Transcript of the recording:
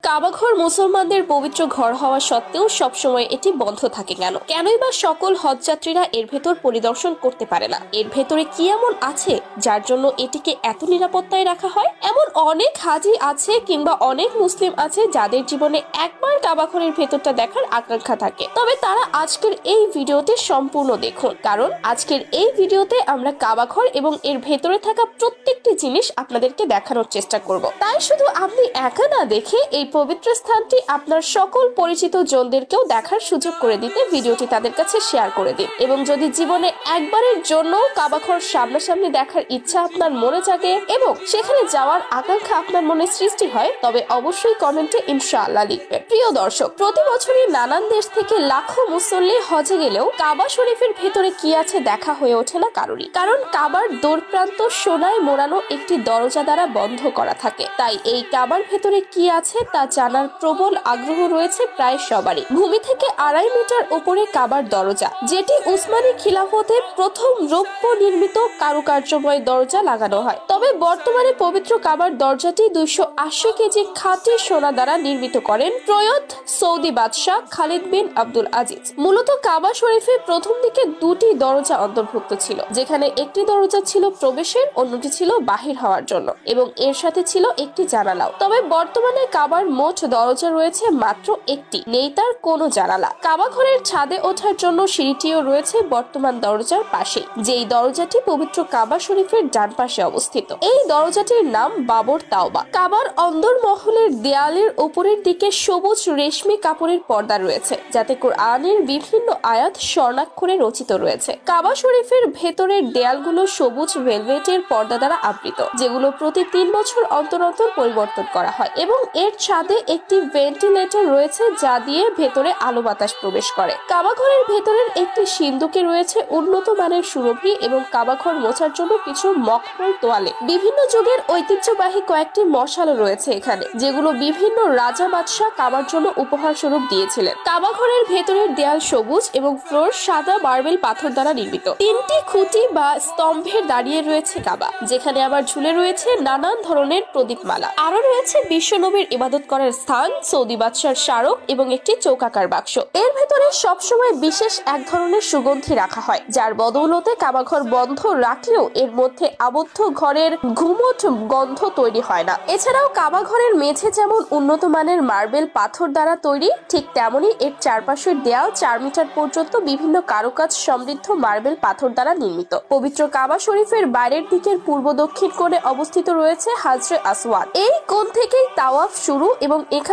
কাবাঘর মুসলমানদের পবিত্র ঘর হওয়া সত্ত্বেও সবসময় এটি বন্ধ থাকে কেনই বা সকল হজযাত্রীরা এর ভেতর পরিদর্শন করতে পারে না? এর ভেতরে কি এমন আছে যার জন্য এটিকে এত নিরাপত্তায় রাখা হয়? এমন অনেক হাজি আছে কিংবা অনেক মুসলিম আছে যাদের জীবনে একবার কাবাঘরের ভেতরটা দেখার আকাঙ্ক্ষা থাকে। তবে তারা আজকের এই ভিডিওতে সম্পূর্ণ দেখুন, কারণ আজকের এই ভিডিওতে আমরা কাবাঘর এবং এর ভেতরে থাকা প্রত্যেকটি জিনিস আপনাদেরকে দেখানোর চেষ্টা করব। তাই শুধু আপনি একা না দেখে এই পবিত্র স্থানটি আপনার সকল পরিচিত জনদেরকেও দেখার সুযোগ করে দিতে ভিডিওটি তাদের কাছে শেয়ার করে দিন। এবং যদি জীবনে একবারের জন্য কাবাঘর সামনাসামনি দেখার ইচ্ছা আপনার মনে জাগে এবং সেখানে যাওয়ার আকাঙ্ক্ষা আপনার মনে সৃষ্টি হয়, তবে অবশ্যই কমেন্টে ইনশাআল্লাহ লিখবেন। প্রিয় দর্শক, প্রতি বছরই নানান দেশ থেকে লাখো মুসল্লি হজে গেলেও কাবা শরীফের ভেতরে কি আছে দেখা হয়ে ওঠে না কারোরই। কারণ কাবার দোরপ্রান্ত সোনায় মোড়ানো একটি দরজা দ্বারা বন্ধ করা থাকে। তাই এই কাবার ভেতরে কি আছে তা জানার প্রবল আগ্রহ রয়েছে প্রায় সবারই। ভূমি থেকে 2.5 মিটার উপরে কাবার দরজা, যেটি উসমানী খিলাফতে প্রথম রৌপ্য নির্মিত কারুকার্যময় দরজা লাগানো হয়। তবে বর্তমানে পবিত্র কাবার দরজাটি 280 কেজি খাঁটি সোনা দ্বারা নির্মিত করেন প্রয়াত সৌদি বাদশাহ খালিদ বিন আব্দুল আজিজ। মূলত কাবা শরীফে প্রথম দিকে 2টি দরজা অন্তর্ভুক্ত ছিল, যেখানে একটি দরজা ছিল প্রবেশের, অন্যটি ছিল বাহির হওয়ার জন্য এবং এর সাথে ছিল একটি জানালাও। তবে বর্তমানে কাবার মোট দরজা রয়েছে মাত্র একটি, নেই তার কোনো জানালা। কাবা ঘরের ছাদে ওঠার জন্য সিঁড়িটিও রয়েছে বর্তমান দরজার পাশে, যেই দরজাটি পবিত্র কাবা শরীফের ডান পাশে অবস্থিত। এই দরজাটির নাম বাবর তাওবা। কাবার অন্দরমহলের দেয়ালের উপরের দিকে সবুজ রেশমি কাপড়ের পর্দা রয়েছে, যাতে কোরআনের বিভিন্ন আয়াত স্বর্ণাক্ষরে রচিত রয়েছে। কাবা শরীফের ভেতরের দেয়ালগুলো সবুজ ভেলভেটের পর্দা দ্বারা আবৃত, যেগুলো প্রতি 3 বছর অন্তর অন্তর পরিবর্তন করা হয় এবং এর ছাদে একটি ভেন্টিলেটর রয়েছে যা দিয়ে ভেতরে আলো বাতাস প্রবেশ করে। কাবাঘরের ভেতরের একটি সিন্দুকে রয়েছে উন্নত মানের সুরভি এবং কাবাঘর মোছার জন্য কিছু মখমল তোয়ালে। বিভিন্ন যুগের ঐতিহ্যবাহী কয়েকটি মশালও রয়েছে এখানে, যেগুলো বিভিন্ন রাজা বাদশাহ কাবার জন্য উপহার স্বরূপ দিয়েছিলেন। কাবাঘরের ভেতরের দেয়াল সবুজ এবং ফ্লোর সাদা মার্বেল পাথর দ্বারা নির্মিত। 3টি খুঁটি বা স্তম্ভের দাঁড়িয়ে রয়েছে কাবা, যেখানে আবার ঝুলে রয়েছে নানান ধরনের প্রদীপমালা। আরো রয়েছে বিশ্বনবীর ইবাদত করার স্থান, সৌদি বাদশার স্মারক এবং একটি চৌকাকার বাক্স। এর ভেতরে সবসময় বিশেষ এক ধরনের সুগন্ধি রাখা হয়, যার বদৌলতে কাবাঘর বন্ধ রাখলেও এর মধ্যে আবদ্ধ ঘরের ঘুমট গন্ধ তৈরি হয় না। এছাড়াও কাবাঘরের মেঝে যেমন উন্নত মানের মার্বেল পাথর দ্বারা তৈরি, ঠিক তেমনি এর চারপাশের দেয়াল 4 মিটার পর্যন্ত বিভিন্ন কারুকাজ সমৃদ্ধ মার্বেল পাথর দ্বারা নির্মিত। পবিত্র কাবা শরীফের বাইরের দিকের পূর্ব দক্ষিণ কোণে অবস্থিত রয়েছে হাজরে আসওয়াদ। এই কোণ থেকেই তাওয়াফ শুরু এবং এখানে